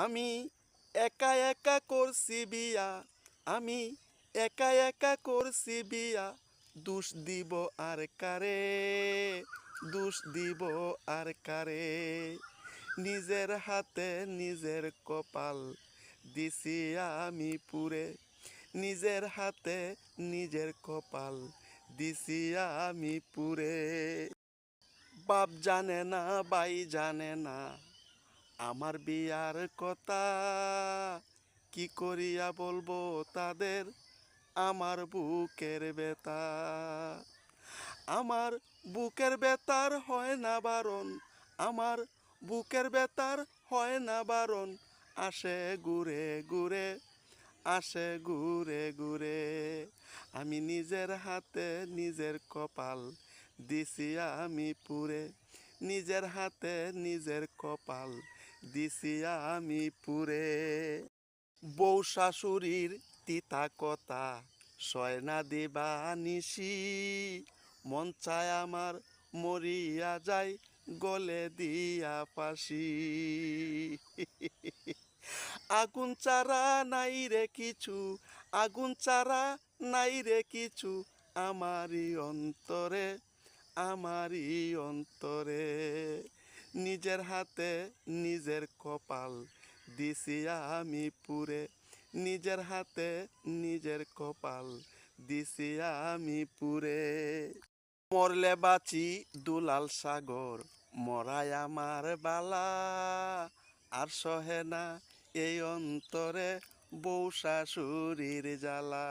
আমি একা একা করছি বিয়া, আমি একা একা করছি বিয়া, দোষ দিব আর কারে, দোষ দিব আর কারে। নিজের হাতে নিজের কপাল দিছি আমি পুরে, নিজের হাতে নিজের কপাল দিছি আমি পুরে। বাপ জানে না, ভাই জানে না আমার বিয়ার কথা, কি করিয়া বলবো তাদের আমার বুকের ব্যথা। আমার বুকের ব্যথার হয় না বারণ, আমার বুকের ব্যথার হয় না বারণ, আসে ঘুরে ঘুরে, আসে ঘুরে ঘুরে। আমি নিজের হাতে নিজের কপাল দিছি আমি পুরে, নিজের হাতে নিজের কপাল দিছি আমি পুরে। বউ শাশুড়ির তিতা কথা সয় না দিবা নিশি, মন চায় আমার মরিয়া যায় গলে দিয়া ফাঁসি। আগুন চারা নাই রে কিছু, আগুন চারা নাই রে কিছু, আমারই অন্তরে, আমারই অন্তরে। নিজের হাতে নিজের কপাল দিছি আমি পুরে, নিজের হাতে নিজের কপাল দিছি আমি পুরে। মরলে বাঁচি দুলাল সাগর, মরাই আমার বালা, আর সহে না এই অন্তরে বউ শাশুড়ির জ্বালা।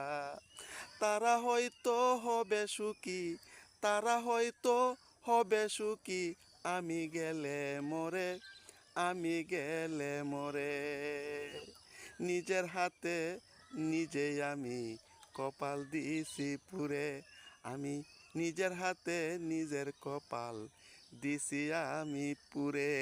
তারা হয়তো হবে সুখী, তারা হয়তো হবে সুখী, আমি গেলে মরে, আমি গেলে মরে। নিজের হাতে নিজেই আমি কপাল দিছি পুরে, আমি নিজের হাতে নিজের কপাল দিছি আমি পুরে।